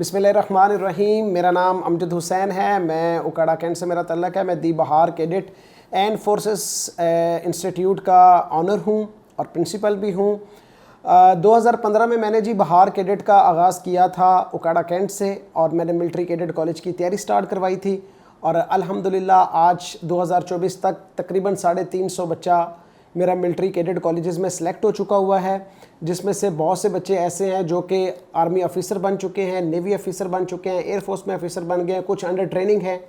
बिस्मिल्लाहिर्रहमानिर्रहीम। मेरा नाम अमजद हुसैन है। मैं उकाड़ा कैंट से मेरा तल्लक है। मैं दी बहार कैडेट एंड फोर्सेस इंस्टीट्यूट का ऑनर हूँ और प्रिंसिपल भी हूँ। 2015 में मैंने जी बहार कैडेट का आगाज़ किया था उकाड़ा कैंट से, और मैंने मिलिट्री कैडेट कॉलेज की तैयारी स्टार्ट करवाई थी। और अल्हम्दुलिल्लाह आज 2024 तक तकरीबन 350 बच्चा मेरा मिलिट्री कैडेट कॉलेजेस में सिलेक्ट हो चुका हुआ है, जिसमें से बहुत से बच्चे ऐसे हैं जो कि आर्मी ऑफिसर बन चुके हैं, नेवी ऑफिसर बन चुके हैं, एयरफोर्स में ऑफिसर बन गए हैं, कुछ अंडर ट्रेनिंग है।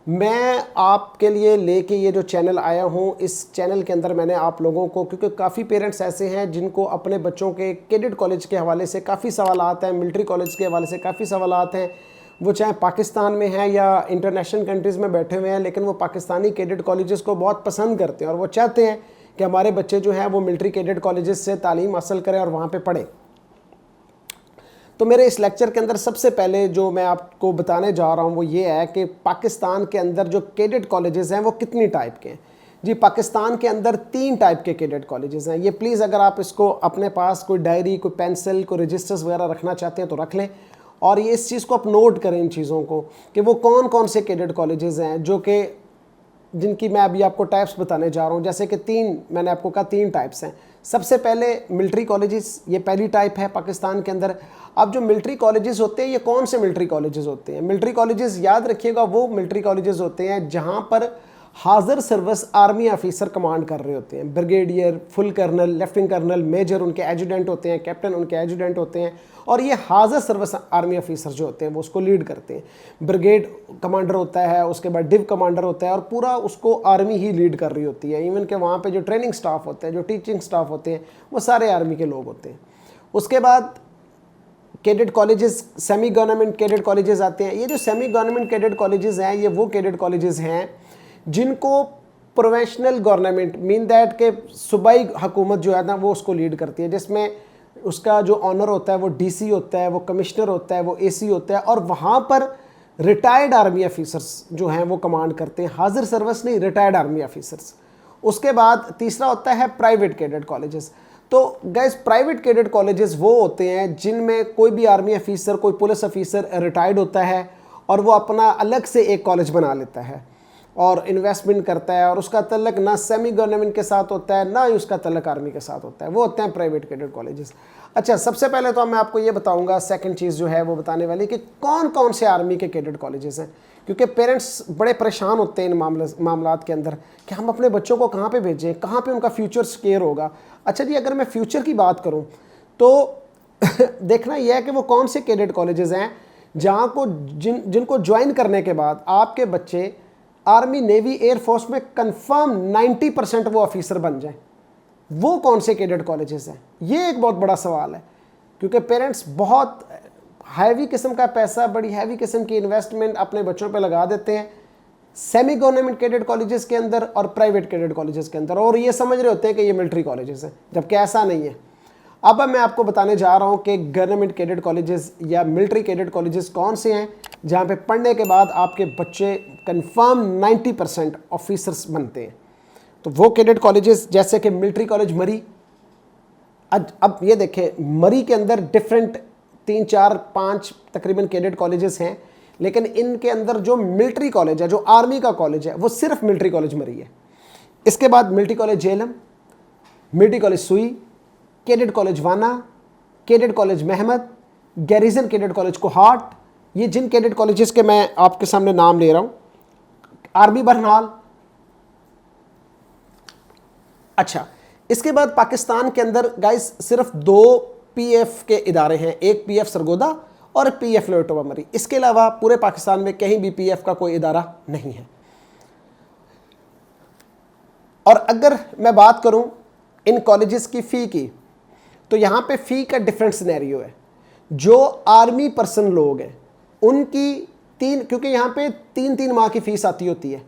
मैं आपके लिए लेके ये जो चैनल आया हूँ, इस चैनल के अंदर मैंने आप लोगों को, क्योंकि काफ़ी पेरेंट्स ऐसे हैं जिनको अपने बच्चों के कैडेट कॉलेज के हवाले से काफ़ी सवालात हैं, मिलिट्री कॉलेज के हवाले से काफ़ी सवालात हैं। वो चाहे पाकिस्तान में हैं या इंटरनेशनल कंट्रीज़ में बैठे हुए हैं, लेकिन वो पाकिस्तानी कैडेट कॉलेजेस को बहुत पसंद करते हैं और वो चाहते हैं कि हमारे बच्चे जो हैं वो मिलिट्री कैडेट कॉलेजेस से तालीम हासिल करें और वहाँ पे पढ़ें। तो मेरे इस लेक्चर के अंदर सबसे पहले जो मैं आपको बताने जा रहा हूँ वो ये है कि पाकिस्तान के अंदर जो कैडेट कॉलेजेस हैं वो कितनी टाइप के हैं। जी, पाकिस्तान के अंदर 3 टाइप के कैडेट कॉलेजेस हैं। ये प्लीज़ अगर आप इसको अपने पास कोई डायरी, कोई पेंसिल, कोई रजिस्टर्स वगैरह रखना चाहते हैं तो रख लें, और ये इस चीज़ को आप नोट करें, इन चीज़ों को, कि वो कौन कौन से कैडेट कॉलेजेस हैं जो कि जिनकी मैं अभी आपको टाइप्स बताने जा रहा हूँ। जैसे कि 3 मैंने आपको कहा 3 टाइप्स हैं। सबसे पहले मिलिट्री कॉलेजेस, ये पहली टाइप है पाकिस्तान के अंदर। अब जो मिलिट्री कॉलेजेस होते हैं, ये कौन से मिलिट्री कॉलेजेस होते हैं? मिलिट्री कॉलेजेस याद रखिएगा, वो मिलिट्री कॉलेजेस होते हैं जहाँ पर हाजिर सर्विस आर्मी ऑफिसर कमांड कर रहे होते हैं। Brigadier, full colonel, lieutenant colonel, major उनके एजुडेंट होते हैं, कैप्टन उनके एजुडेंट होते हैं, और ये हाजिर सर्विस आर्मी ऑफिसर जो होते हैं वो उसको लीड करते हैं। ब्रिगेड कमांडर होता है, उसके बाद डिव कमांडर होता है, और पूरा उसको आर्मी ही लीड कर रही होती है। इवन के वहाँ पे जो ट्रेनिंग स्टाफ होते हैं, जो टीचिंग स्टाफ होते हैं, वो सारे आर्मी के लोग होते हैं। उसके बाद cadet colleges, semi government cadet colleges आते हैं। ये जो सेमी गवर्नमेंट कैडेट कॉलेजेस हैं, ये वो कैडेट कॉलेजेस हैं जिनको प्रोफेशनल गवर्नमेंट मीन दैट के सूबाई हुकूमत जो है ना वो उसको लीड करती है, जिसमें उसका जो ऑनर होता है वो डीसी होता है, वो कमिश्नर होता है, वो एसी होता है, और वहाँ पर रिटायर्ड आर्मी ऑफिसर्स जो हैं वो कमांड करते हैं। हाजिर सर्विस नहीं, रिटायर्ड आर्मी ऑफिसर्स। उसके बाद तीसरा होता है प्राइवेट कैडेट कॉलेजेस। तो गाइस, प्राइवेट कैडेट कॉलेजेस वो होते हैं जिनमें कोई भी आर्मी ऑफिसर, कोई पुलिस ऑफिसर रिटायर्ड होता है और वो अपना अलग से एक कॉलेज बना लेता है और इन्वेस्टमेंट करता है, और उसका तल्लक ना सेमी गवर्नमेंट के साथ होता है, ना ही उसका तल्लक आर्मी के साथ होता है। वो होते हैं प्राइवेट कैडेट कॉलेजेस। अच्छा, सबसे पहले तो मैं आपको ये बताऊंगा, सेकंड चीज़ जो है वो बताने वाली, कि कौन कौन से आर्मी के कैडेट कॉलेजेस हैं, क्योंकि पेरेंट्स बड़े परेशान होते हैं इन मामलात के अंदर कि हम अपने बच्चों को कहाँ पर भेजें, कहाँ पर उनका फ्यूचर सिक्योर होगा। अच्छा जी, अगर मैं फ्यूचर की बात करूँ तो देखना यह है कि वो कौन से कैडेट कॉलेजेस हैं जहाँ को जिनको ज्वाइन करने के बाद आपके बच्चे आर्मी, नेवी, एयरफोर्स में कंफर्म 90% वो ऑफिसर बन जाएं। वो कौन से कैडेट कॉलेजेस हैं? ये एक बहुत बड़ा सवाल है, क्योंकि पेरेंट्स बहुत हैवी किस्म का पैसा, बड़ी हैवी किस्म की इन्वेस्टमेंट अपने बच्चों पे लगा देते हैं सेमी गवर्नमेंट कैडेट कॉलेजेस के अंदर और प्राइवेट कैडेट कॉलेजेस के अंदर, और ये समझ रहे होते हैं कि ये मिलिट्री कॉलेजेस हैं, जबकि ऐसा नहीं है। अब मैं आपको बताने जा रहा हूं कि गवर्नमेंट कैडेट कॉलेजेस या मिलिट्री कैडेट कॉलेजेस कौन से हैं जहां पे पढ़ने के बाद आपके बच्चे कंफर्म 90% ऑफिसर्स बनते हैं। तो वो कैडेट कॉलेजेस जैसे कि मिलिट्री कॉलेज मरी। अब ये देखें, मरी के अंदर डिफरेंट 3, 4, 5 तकरीबन कैडेट कॉलेजेस हैं, लेकिन इनके अंदर जो मिलिट्री कॉलेज है, जो आर्मी का कॉलेज है, वो सिर्फ मिलिट्री कॉलेज मरी है। इसके बाद military college Jhelum, military college Sui, cadet college Wana, cadet college Mohmand, garrison cadet college Kohat, ये जिन कैडेट कॉलेजेस के मैं आपके सामने नाम ले रहा हूं। आर्मी बरनाल। अच्छा, इसके बाद पाकिस्तान के अंदर गाइस सिर्फ 2 पीएफ के इदारे हैं, एक पीएफ सरगोदा और पीएफ लोटोवा मरी। इसके अलावा पूरे पाकिस्तान में कहीं भी पीएफ का कोई इदारा नहीं है। और अगर मैं बात करूं इन कॉलेजेस की फ़ी की, तो यहाँ पे फ़ी का डिफरेंट सिनेरियो है। जो आर्मी पर्सन लोग हैं उनकी क्योंकि यहाँ पे 3 माह की फ़ीस आती होती है,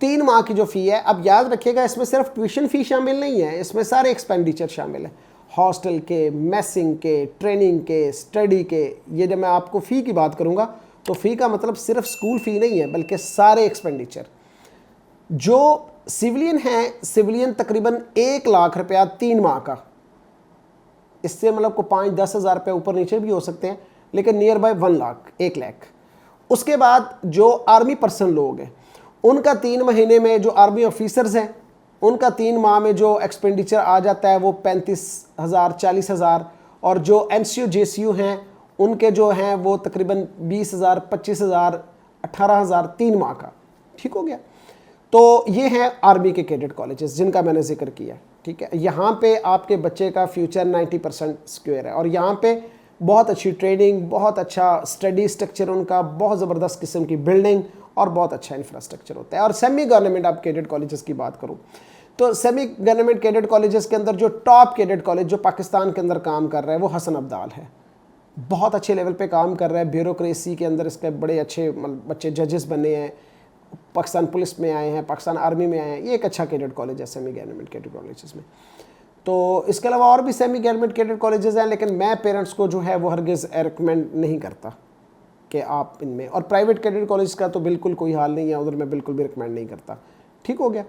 3 माह की जो फ़ी है। अब याद रखिएगा, इसमें सिर्फ ट्यूशन फ़ी शामिल नहीं है, इसमें सारे एक्सपेंडिचर शामिल है, हॉस्टल के, मेसिंग के, ट्रेनिंग के, स्टडी के। ये जब मैं आपको फ़ी की बात करूँगा तो फ़ी का मतलब सिर्फ स्कूल फ़ी नहीं है, बल्कि सारे एक्सपेंडिचर। जो सिविलियन हैं, सिविलियन तकरीबन 1 लाख रुपया 3 माह का, इससे मतलब को 5-10 हज़ार रुपये ऊपर नीचे भी हो सकते हैं, लेकिन नियर बाय 1 लाख, 1 लाख। उसके बाद जो आर्मी पर्सन लोग हैं उनका 3 महीने में, जो आर्मी ऑफिसर्स हैं उनका 3 माह में जो एक्सपेंडिचर आ जाता है वो 35,000, 40,000, और जो NCO JCU हैं उनके जो हैं वो तकरीबन 20,000, 25,000, 18,000 3 माह का। ठीक हो गया। तो ये हैं आर्मी के कैडेट कॉलेजेस जिनका मैंने जिक्र किया। ठीक है, यहाँ पे आपके बच्चे का फ्यूचर 90% सिक्योर है, और यहाँ पे बहुत अच्छी ट्रेनिंग, बहुत अच्छा स्टडी स्ट्रक्चर उनका, बहुत ज़बरदस्त किस्म की बिल्डिंग और बहुत अच्छा इंफ्रास्ट्रक्चर होता है। और सेमी गवर्नमेंट आप कैडेट कॉलेजेस की बात करूँ तो सेमी गवर्नमेंट कैडेट कॉलेजेस के अंदर जो टॉप कैडेट कॉलेज जो पाकिस्तान के अंदर काम कर रहा है वो हसन अब्दाल है। बहुत अच्छे लेवल पे काम कर रहा है, ब्यूरोक्रेसी के अंदर इसके बड़े अच्छे बच्चे जजेस बने हैं, पाकिस्तान पुलिस में आए हैं, पाकिस्तान आर्मी में आए हैं। ये एक अच्छा कैडेट कॉलेज है सेमी गवर्नमेंट कैडेट कॉलेजेस में। तो इसके अलावा और भी सेमी गवर्नमेंट कैडेट कॉलेजेस हैं, लेकिन मैं पेरेंट्स को जो है वो हरगिज़ रिकमेंड नहीं करता कि आप इनमें, और प्राइवेट कैडेट कॉलेज का तो बिल्कुल कोई हाल नहीं है, उधर मैं बिल्कुल भी रिकमेंड नहीं करता। ठीक हो गया।